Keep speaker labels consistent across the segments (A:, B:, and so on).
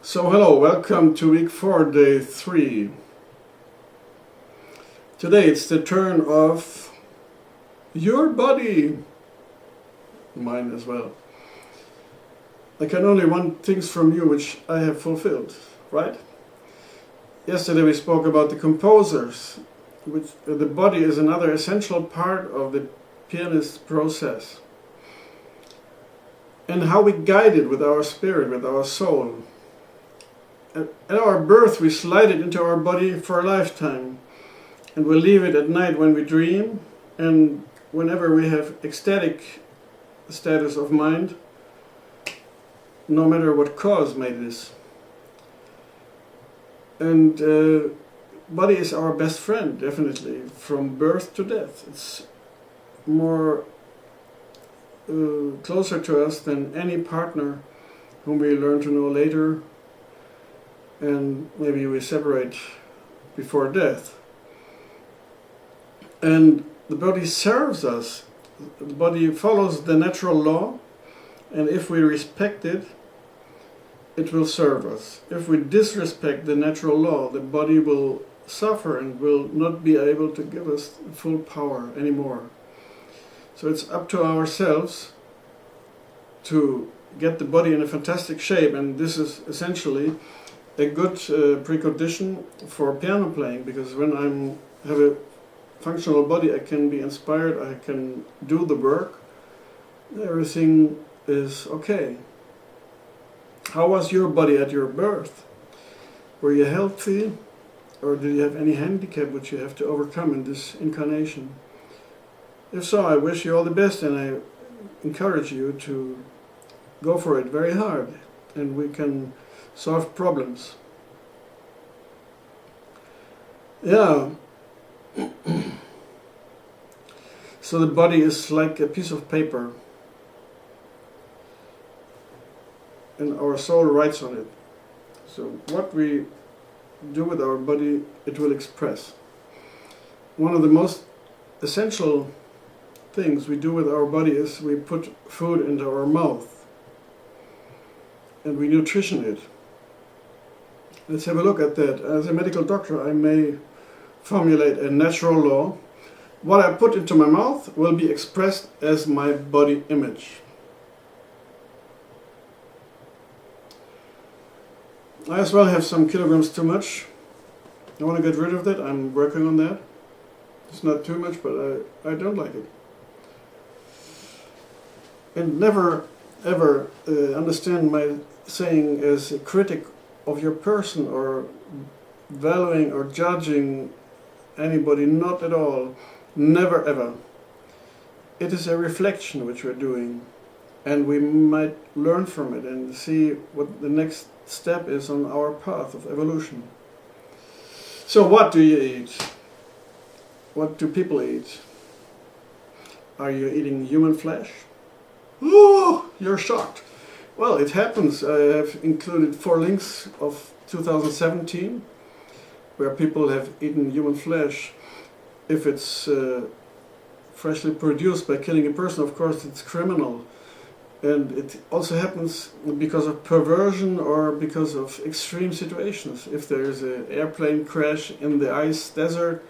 A: So hello, welcome to week 4, day 3. Today it's the turn of your body, mine as well. I can only want things from you which I have fulfilled, right? Yesterday we spoke about the composers, which the body is another essential part of the pianist's process. And how we guide it with our spirit, with our soul. At our birth we slide it into our body for a lifetime, and we leave it at night when we dream and whenever we have ecstatic status of mind, no matter what cause made this. And body is our best friend, definitely, from birth to death. It's more closer to us than any partner whom we learn to know later, and maybe we separate before death. And the body serves us. The body follows the natural law, and if we respect it, it will serve us. If we disrespect the natural law, the body will suffer and will not be able to give us full power anymore. So it's up to ourselves to get the body in a fantastic shape, and this is essentially a good precondition for piano playing, because when I have a functional body, I can be inspired, I can do the work, everything is okay. How was your body at your birth? Were you healthy, or did you have any handicap which you have to overcome in this incarnation? If so, I wish you all the best, and I encourage you to go for it very hard, and we can solve problems. Yeah. So the body is like a piece of paper, and our soul writes on it. So what we do with our body, it will express. One of the most essential things we do with our body is we put food into our mouth, and we nutrition it. Let's have a look at that. As a medical doctor, I may formulate a natural law. What I put into my mouth will be expressed as my body image. I as well have some kilograms too much. I want to get rid of that. I'm working on that. It's not too much, but I don't like it. And never ever understand my saying as a critic of your person or valuing or judging anybody, not at all. Never ever. It is a reflection which we're doing, and we might learn from it and see what the next step is on our path of evolution. So what do you eat? What do people eat? Are you eating human flesh? Oh, you're shocked. Well, it happens. I have included 4 links of 2017 where people have eaten human flesh. If it's freshly produced by killing a person, of course it's criminal. And it also happens because of perversion or because of extreme situations. If there is an airplane crash in the ice desert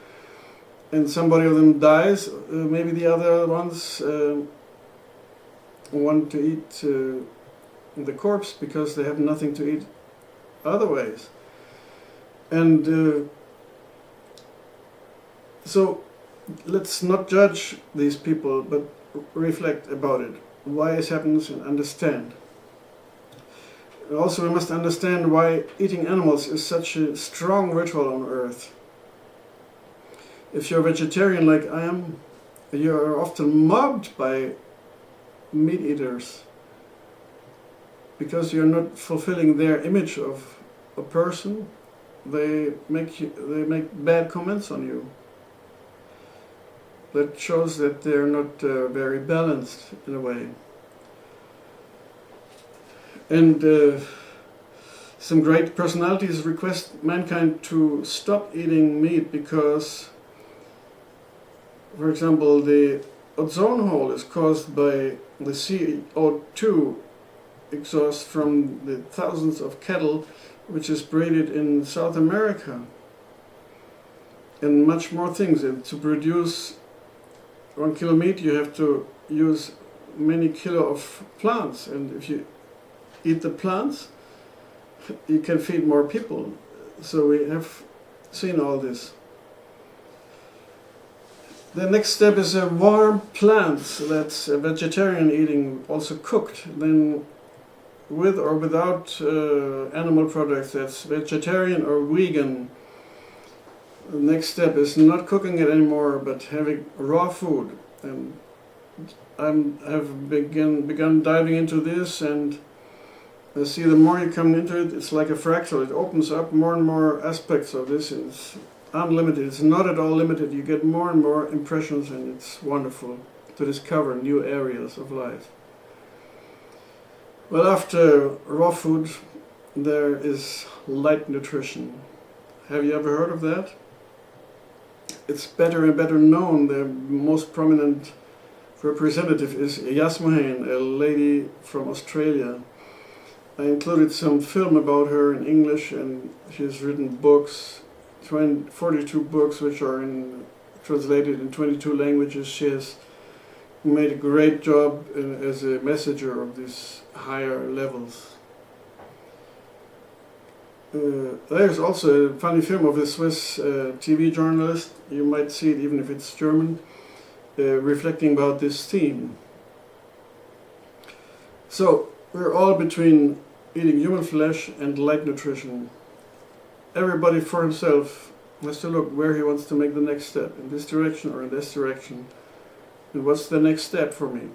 A: and somebody of them dies, maybe the other ones want to eat the corpse because they have nothing to eat otherwise. And so let's not judge these people, but reflect about it. Why it happens, and understand. Also, we must understand why eating animals is such a strong ritual on earth. If you're a vegetarian like I am, you are often mobbed by meat eaters because you're not fulfilling their image of a person. They make bad comments on you. That shows that they're not very balanced in a way. And some great personalities request mankind to stop eating meat because, for example, the ozone hole is caused by the CO2 exhaust from the thousands of cattle which is breeded in South America, and much more things. And to produce 1 kilo meat you have to use many kilo of plants, and if you eat the plants you can feed more people. So we have seen all this. The next step is warm plants. That's vegetarian eating, also cooked, then with or without animal products. That's vegetarian or vegan. The next step is not cooking it anymore, but having raw food. And I've begun diving into this, and I see the more you come into it, it's like a fractal. It opens up more and more aspects of this. It's unlimited. It's not at all limited. You get more and more impressions, and it's wonderful to discover new areas of life. Well, after raw food, there is light nutrition. Have you ever heard of that? It's better and better known. The most prominent representative is Yasmuhain, a lady from Australia. I included some film about her in English, and she's written books, 42 books, which are translated in 22 languages. She has made a great job as a messenger of these higher levels. There's also a funny film of a Swiss TV journalist. You might see it even if it's German, reflecting about this theme. So we're all between eating human flesh and light nutrition. Everybody for himself has to look where he wants to make the next step, in this direction or in this direction. And what's the next step for me?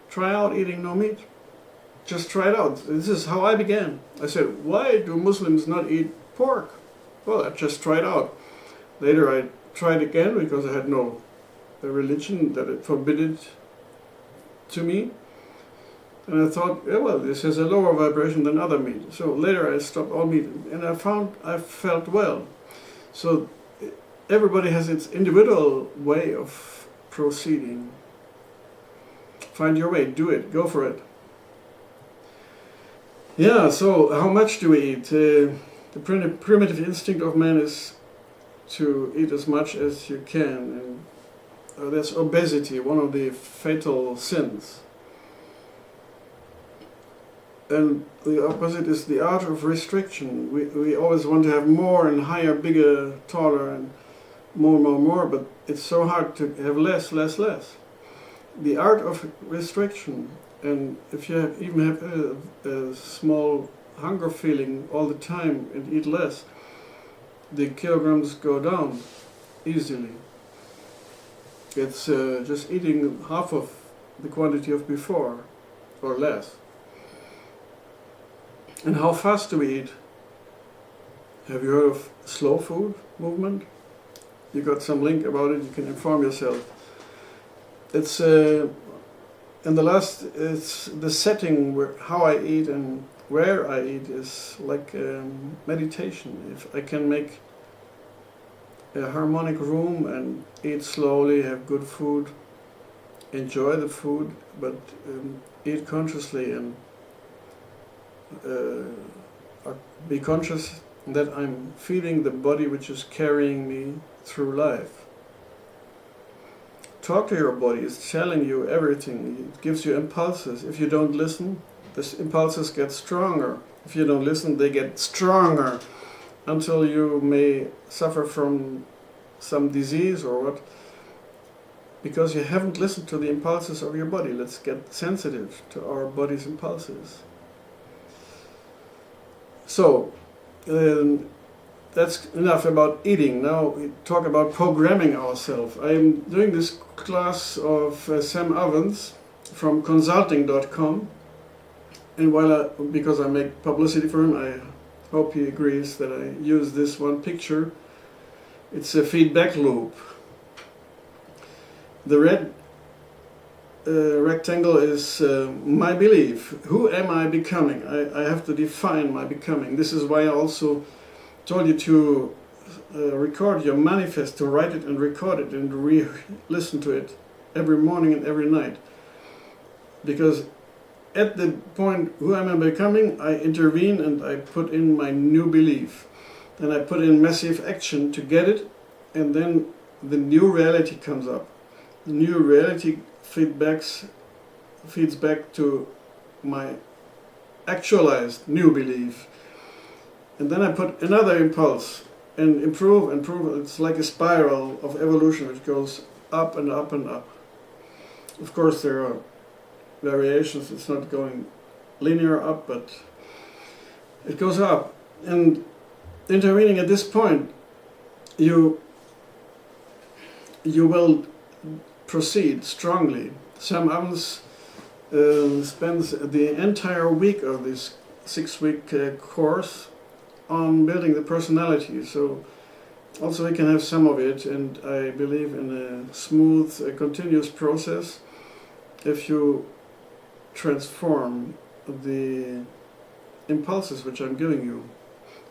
A: Try out eating no meat. Just try it out. This is how I began. I said, why do Muslims not eat pork? Well, I just tried out. Later I tried again because I had no religion that it forbid it to me. And I thought, yeah, well, this has a lower vibration than other meat. So later I stopped all meat, and I felt well. So everybody has its individual way of proceeding. Find your way, do it, go for it. Yeah, so how much do we eat? The primitive instinct of man is to eat as much as you can. And that's obesity, one of the fatal sins. And the opposite is the art of restriction. We always want to have more and higher, bigger, taller, and more, but it's so hard to have less. The art of restriction, and if you even have a small hunger feeling all the time and eat less, the kilograms go down easily. It's just eating half of the quantity of before, or less. And how fast do we eat? Have you heard of slow food movement? You got some link about it, you can inform yourself. It's it's the setting where how I eat and where I eat is like meditation. If I can make a harmonic room and eat slowly, have good food, enjoy the food, but eat consciously and be conscious that I'm feeding the body which is carrying me through life. Talk to your body. It's telling you everything. It gives you impulses. If you don't listen, the impulses get stronger. If you don't listen, they get stronger until you may suffer from some disease or what, because you haven't listened to the impulses of your body. Let's get sensitive to our body's impulses. So, that's enough about eating. Now we talk about programming ourselves. I'm doing this class of Sam Ovens from consulting.com, and because I make publicity for him, I hope he agrees that I use this one picture. It's a feedback loop. The red rectangle is my belief. Who am I becoming? I have to define my becoming. This is why I also told you to record your manifest, to write it and record it and listen to it every morning and every night. Because at the point who am I becoming, I intervene and I put in my new belief. Then I put in massive action to get it, and then the new reality comes up. The new reality feeds back to my actualized new belief. And then I put another impulse and improve. It's like a spiral of evolution which goes up and up and up. Of course there are variations, it's not going linear up, but it goes up. And intervening at this point, you will proceed strongly. Sam Evans spends the entire week of this 6-week course on building the personality, so also we can have some of it, and I believe in a smooth, continuous process if you transform the impulses which I'm giving you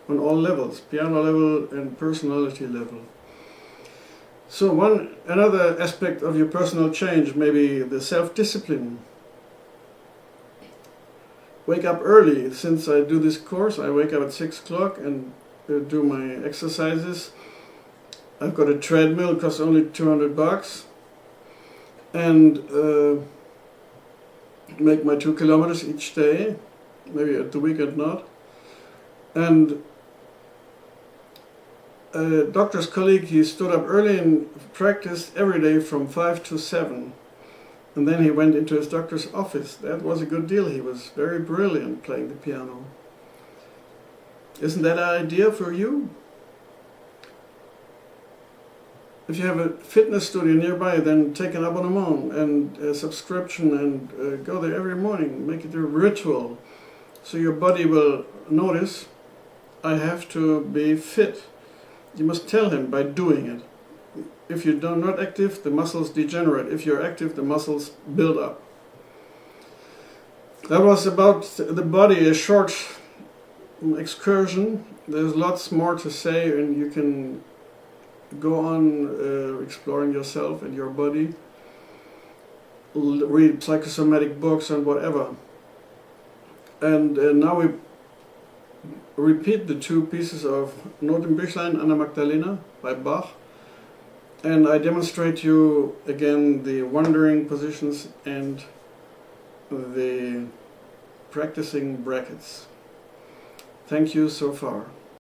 A: on all levels, piano level and personality level. So another aspect of your personal change may be the self-discipline. Wake up early. Since I do this course, I wake up at 6 o'clock and do my exercises. I've got a treadmill, it costs only $200, and make my 2 kilometers each day, maybe at the weekend not. And a doctor's colleague, he stood up early and practiced every day from 5 to 7. And then he went into his doctor's office. That was a good deal. He was very brilliant playing the piano. Isn't that an idea for you? If you have a fitness studio nearby, then take an abonnement and a subscription and go there every morning. Make it a ritual. So your body will notice, I have to be fit. You must tell him by doing it. If you're not active, the muscles degenerate. If you're active, the muscles build up. That was about the body, a short excursion. There's lots more to say, and you can go on exploring yourself and your body. Read psychosomatic books and whatever. And now we repeat the 2 pieces of Notenbüchlein Anna Magdalena by Bach. And I demonstrate you again the wandering positions and the practicing brackets. Thank you so far.